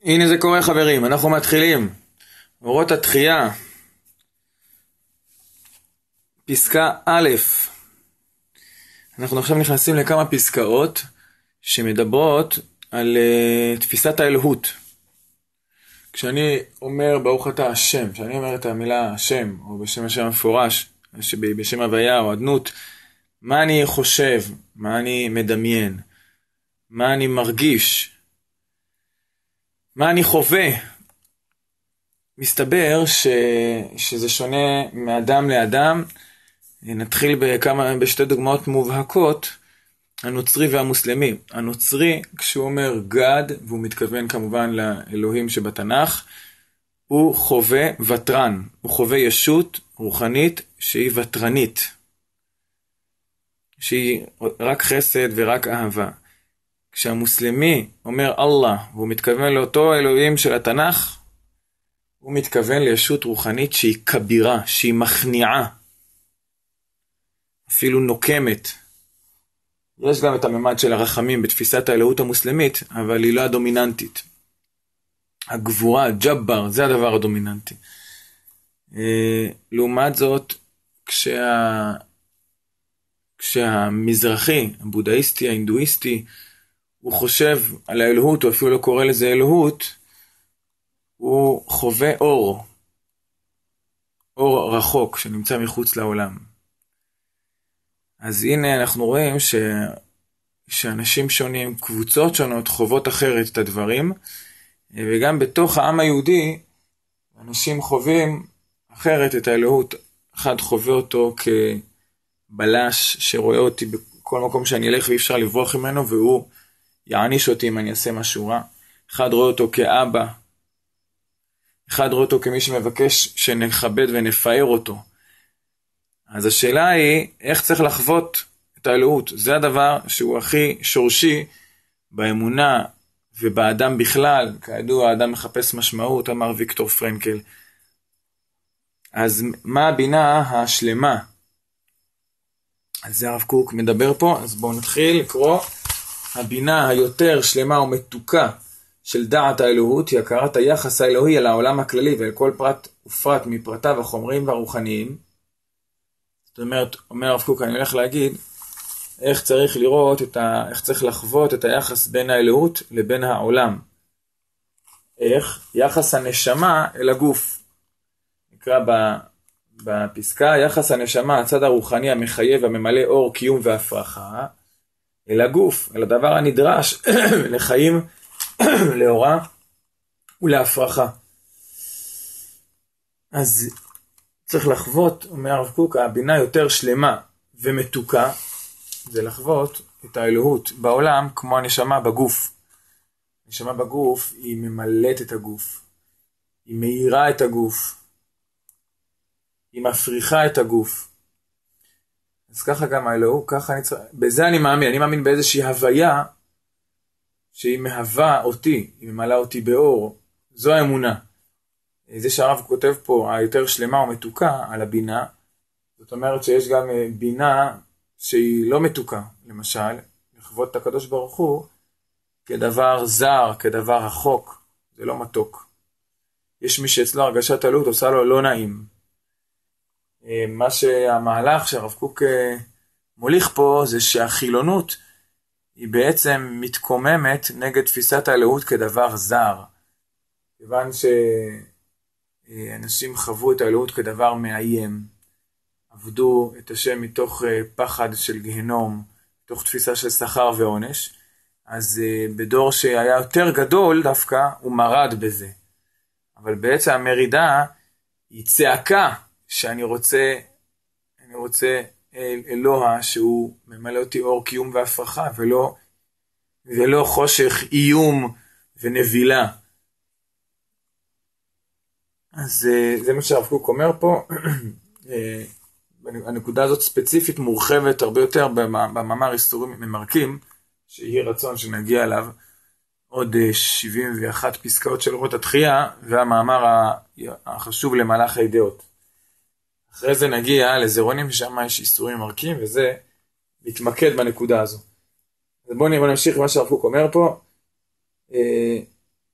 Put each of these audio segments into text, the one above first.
הנה זה קורה חברים, אנחנו מתחילים. אורות התחייה, פסקה א'. אנחנו עכשיו נכנסים לכמה פסקאות שמדברות על תפיסת האלוהות. כשאני אומר ברוך אתה השם, כשאני אומר את המילה השם, או בשם השם המפורש, בשם הוויה או אדנות, מה אני חושב, מה אני מדמיין, מה אני מרגיש, מה אני חווה. מסתבר שזה שונה מאדם לאדם. נתחיל בשתי דוגמאות מובהקות, הנוצרי והמוסלמי. הנוצרי, כשהוא אומר גד, והוא מתכוון כמובן לאלוהים שבתנ"ך, הוא חווה וטרן, הוא חווה ישות רוחנית שהיא וטרנית, שהיא רק חסד ורק אהבה. כשהמוסלמי אומר אללה, והוא מתכוון לאותו אלוהים של התנ"ך, הוא מתכוון לישות רוחנית שהיא כבירה, שהיא מכניעה, אפילו נוקמת. יש גם את הממד של הרחמים בתפיסת האלוהות המוסלמית, אבל היא לא הדומיננטית. הגבורה, ג'בר, זה הדבר הדומיננטי. לעומת זאת, כשהמזרחי, הבודהיסטי, ההינדואיסטי, הוא חושב על האלוהות, הוא אפילו לא קורא לזה אלוהות, הוא חווה אור רחוק שנמצא מחוץ לעולם. אז הנה אנחנו רואים שאנשים שונים, קבוצות שונות, חוות אחרת את הדברים, וגם בתוך העם היהודי, אנשים חווים אחרת את האלוהות. אחד חווה אותו כבלש שרואה אותי בכל מקום שאני אלך ואי אפשר לברוח ממנו, והוא יעניש אותי אם אני אעשה משהו רע. אחד רואה אותו כאבא, אחד רואה אותו כמי שמבקש שנכבד ונפאר אותו. אז השאלה היא, איך צריך לחוות את האלוהות? זה הדבר שהוא הכי שורשי באמונה ובאדם בכלל. כידוע, האדם מחפש משמעות, אמר ויקטור פרנקל. אז מה הבינה השלמה? על זה הרב קוק מדבר פה, אז בואו נתחיל לקרוא. הבינה היותר שלמה ומתוקה של דעת האלוהות היא הכרת היחס האלוהי על העולם הכללי ואל כל פרט ופרט מפרטיו החומריים והרוחניים. זאת אומרת, אומר הרב קוק, אני הולך להגיד איך צריך לראות, איך צריך לחוות את היחס בין האלוהות לבין העולם. איך? יחס הנשמה אל הגוף. נקרא בפסקה, יחס הנשמה, הצד הרוחני המחייב הממלא אור, קיום והפרחה, אל הגוף, אל הדבר הנדרש לחיים, לאורה ולהפרחה. אז צריך לחוות, אומר הרב קוק, הבינה יותר שלמה ומתוקה, זה לחוות את האלוהות בעולם כמו הנשמה בגוף. הנשמה בגוף היא ממלאת את הגוף, היא מאירה את הגוף, היא מפריחה את הגוף. אז ככה גם האלוהות, בזה אני מאמין באיזושהי הוויה שהיא מהווה אותי, היא ממלאה אותי באור. זו האמונה. זה שהרב כותב פה, היותר שלמה ומתוקה על הבינה, זאת אומרת שיש גם בינה שהיא לא מתוקה, למשל, לחוות את הקדוש ברוך הוא כדבר זר, כדבר רחוק, זה לא מתוק. יש מי שאצלו הרגשת אלוהות עושה לו לא נעים. מה שהמהלך שהרב קוק מוליך פה זה שהחילונות היא בעצם מתקוממת נגד תפיסת האלוהות כדבר זר. כיוון שאנשים חוו את האלוהות כדבר מאיים, עבדו את השם מתוך פחד של גהנום, מתוך תפיסה של שכר ועונש, אז בדור שהיה יותר גדול דווקא הוא מרד בזה. אבל בעצם המרידה היא צעקה שאני רוצה אלוה שהוא ממלא אותי אור, קיום והפרחה, ולא חושך, איום ונבילה. אז זה מה שהרב קוק אומר פה. הנקודה הזאת ספציפית מורחבת הרבה יותר במאמר איסורים ממרקים, שיהי רצון שנגיע אליו, עוד 71 פסקאות של אורות התחייה, והמאמר החשוב למהלך הידיעות. אחרי זה נגיע לזרונים ששם יש איסורים ממרקים, וזה מתמקד בנקודה הזו. אז בואו נמשיך מה שהרב קוק אומר פה.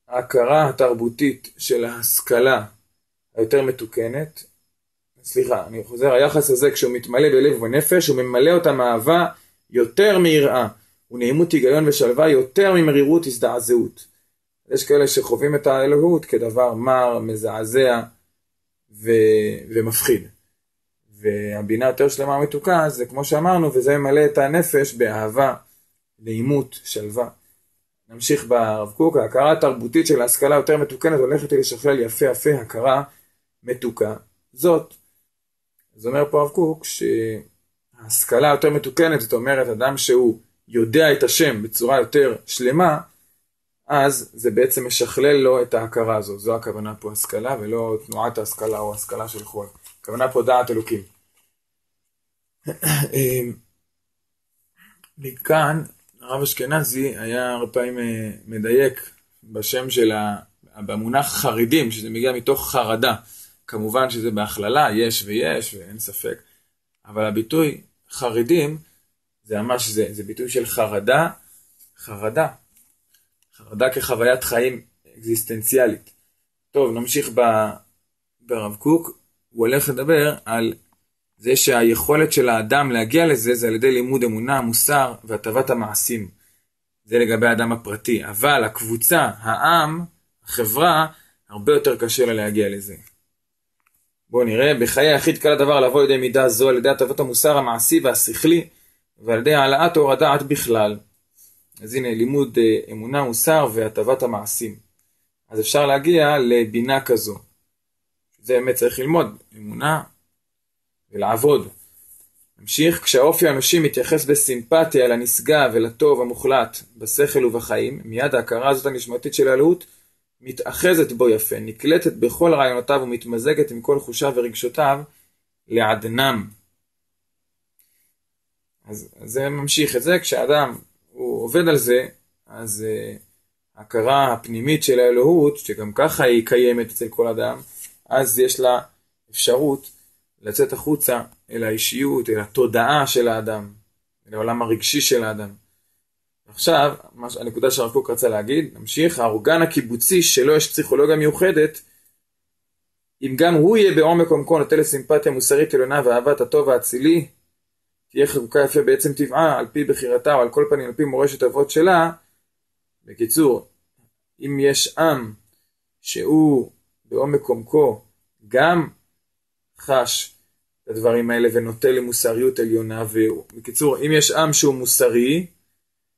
ההכרה התרבותית של ההשכלה היותר מתוקנת, סליחה, אני חוזר, היחס הזה כשהוא מתמלא בלב ובנפש, הוא ממלא אותם אהבה יותר מיראה, ונעימות היגיון ושלווה יותר ממרירות הזדעזעות. יש כאלה שחווים את האלוהות כדבר מר, מזעזע ומפחיד. והבינה יותר שלמה ומתוקה, זה כמו שאמרנו, וזה ממלא את הנפש באהבה, נעימות, שלווה. נמשיך ברב קוק, ההכרה התרבותית של ההשכלה יותר מתוקנת הולכת לשכלל יפה יפה הכרה מתוקה זאת. זאת אומר פה רב קוק שההשכלה יותר מתוקנת, זאת אומרת אדם שהוא יודע את השם בצורה יותר שלמה, אז זה בעצם משכלל לו את ההכרה הזו. זו הכוונה פה השכלה ולא תנועת ההשכלה או השכלה של חול. הכוונה פה דעת אלוקים. מכאן הרב אשכנזי היה הרבה פעמים מדייק בשם של במונח חרדים, שזה מגיע מתוך חרדה. כמובן שזה בהכללה, יש ויש ואין ספק, אבל הביטוי חרדים זה ממש זה ביטוי של חרדה, חרדה כחוויית חיים אקזיסטנציאלית. טוב, נמשיך ברב קוק. הוא הולך לדבר על זה שהיכולת של האדם להגיע לזה זה על ידי לימוד אמונה, מוסר והטבת המעשים. זה לגבי האדם הפרטי, אבל הקבוצה, העם, החברה, הרבה יותר קשה לה להגיע לזה. בואו נראה, בחיי היחיד קל הדבר לבוא לידי מידה זו על ידי הטבת המוסר המעשי והשכלי, ועל ידי העלאת אור הדעת בכלל. אז הנה, לימוד אמונה, מוסר והטבת המעשים. אז אפשר להגיע לבינה כזו. זה באמת צריך ללמוד, אמונה ולעבוד. נמשיך, כשהאופי האנושי מתייחס בסימפתיה לנשגב ולטוב המוחלט בשכל ובחיים, מיד ההכרה הזאת הנשמתית של האלוהות מתאחזת בו יפה, נקלטת בכל רעיונותיו ומתמזגת עם כל חושיו ורגשותיו לעדנם. אז זה ממשיך את זה, כשאדם הוא עובד על זה, אז ההכרה הפנימית של האלוהות, שגם ככה היא קיימת אצל כל אדם, אז יש לה אפשרות לצאת החוצה אל האישיות, אל התודעה של האדם, אל העולם הרגשי של האדם. עכשיו, הנקודה שהרב קוק רצה להגיד, נמשיך, האורגן הקיבוצי שלו יש פסיכולוגיה מיוחדת, אם גם הוא יהיה בעומק עומקו נוטה לסימפתיה מוסרית עליונה ואהבת הטוב האצילי, תהיה חקוקה יפה בעצם טבעה, על פי בחירתה או על כל פנים, על פי מורשת אבות שלה. בקיצור, אם יש עם שהוא בעומק עומקו גם חש את הדברים האלה ונוטה למוסריות עליונה, ובקיצור, אם יש עם שהוא מוסרי,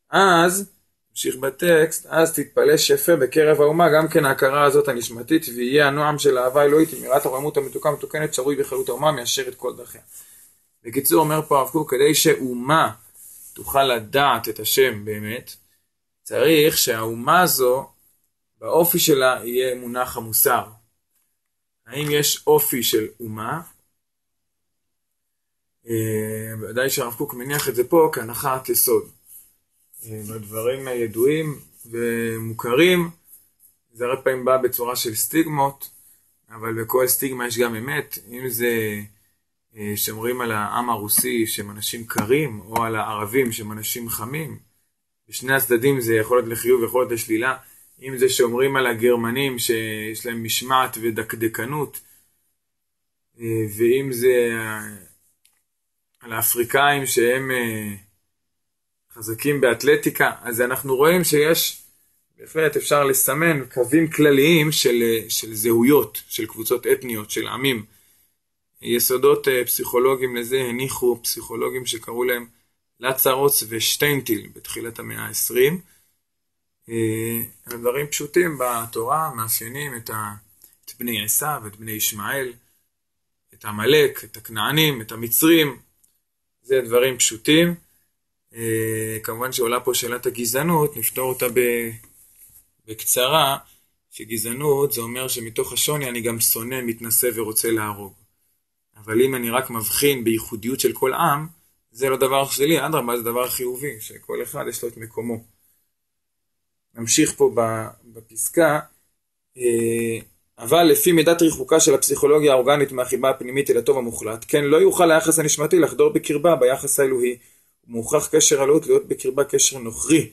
אז, נמשיך בטקסט, אז תתפלש יפה בקרב האומה גם כן ההכרה הזאת הנשמתית, ויהיה הנועם של האהבה אלוהית עם יראת הרוממות המתוקה מתוקנת שרוי בחלות האומה מיישר את כל דרכיה. בקיצור, אומר פה הרב קוק, כדי שאומה תוכל לדעת את השם באמת, צריך שהאומה הזו, באופי שלה יהיה מונח המוסר. האם יש אופי של אומה? ודאי שהרב קוק מניח את זה פה כהנחת יסוד. בדברים ידועים ומוכרים, זה הרבה פעמים בא בצורה של סטיגמות, אבל בכל סטיגמה יש גם אמת. אם זה שאומרים על העם הרוסי שהם אנשים קרים, או על הערבים שהם אנשים חמים, בשני הצדדים זה יכול להיות לחיוב ויכול להיות לשלילה. אם זה שאומרים על הגרמנים שיש להם משמעת ודקדקנות, ואם זה על האפריקאים שהם חזקים באתלטיקה, אז אנחנו רואים שיש, בהחלט אפשר לסמן קווים כלליים של זהויות, של קבוצות אתניות, של עמים. יסודות פסיכולוגיים לזה הניחו פסיכולוגים שקראו להם לצרוס ושטיינטיל בתחילת המאה ה-20. דברים פשוטים בתורה מאפיינים את בני עשיו, את בני ישמעאל, את עמלק, את הכנענים, את המצרים. זה דברים פשוטים. כמובן שעולה פה שאלת הגזענות, נפתור אותה בקצרה, שגזענות זה אומר שמתוך השוני אני גם שונא, מתנשא ורוצה להרוג. אבל אם אני רק מבחין בייחודיות של כל עם, זה לא דבר שלי, אדרבה, זה דבר חיובי, שכל אחד יש לו את מקומו. נמשיך פה בפסקה, אבל לפי מידת רחוקה של הפסיכולוגיה האורגנית מהחיבה הפנימית אל הטוב המוחלט, כן לא יוכל היחס הנשמתי לחדור בקרבה ביחס האלוהי, ומוכרח קשר אלוהות להיות בקרבה קשר נוכרי,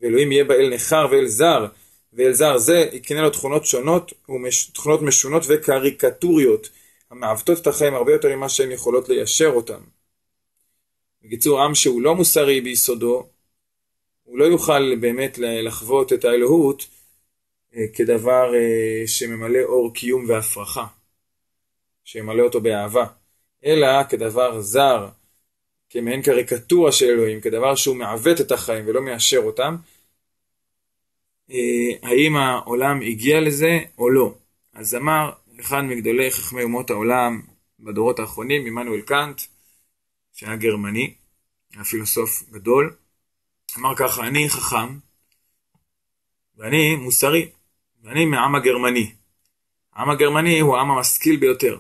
ואלוהים יהיה בה אל נחר ואל זר, ואל זר זה יקנה לו תכונות שונות, תכונות משונות וקריקטוריות, המעוותות את החיים הרבה יותר ממה שהן יכולות ליישר אותם. בקיצור, עם שהוא לא מוסרי ביסודו, הוא לא יוכל באמת לחוות את האלוהות כדבר שממלא אור קיום והפרחה, שממלא אותו באהבה, אלא כדבר זר, כמעין קריקטורה של אלוהים, כדבר שהוא מעוות את החיים ולא מיישר אותם. האם העולם הגיע לזה או לא? אז אמר אחד מגדולי חכמי אומות העולם בדורות האחרונים, עמנואל קאנט, שהיה גרמני, היה פילוסוף גדול, אמר ככה: אני חכם ואני מוסרי, ואני מהעם הגרמני. העם הגרמני הוא העם המשכיל ביותר.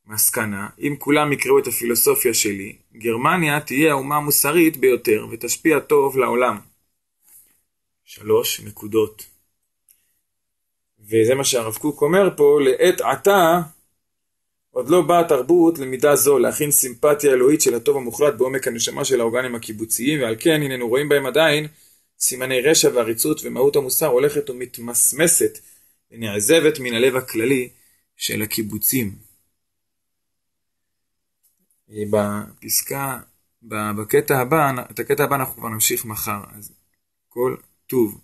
מסקנה, אם כולם יקראו את הפילוסופיה שלי, גרמניה תהיה האומה המוסרית ביותר ותשפיע טוב לעולם. 3 נקודות. וזה מה שהרב קוק אומר פה: לעת עתה עוד לא באה תרבות למידה זו להכין סימפתיה אלוהית של הטוב המוחלט בעומק הנשמה של האורגנים הקיבוציים, ועל כן הננו רואים בהם עדיין סימני רשע ועריצות, ומהות המוסר הולכת ומתמסמסת ונעזבת מן הלב הכללי של הקיבוצים. בפסקה, בקטע הבא, את הקטע הבא אנחנו כבר נמשיך מחר, אז כל טוב.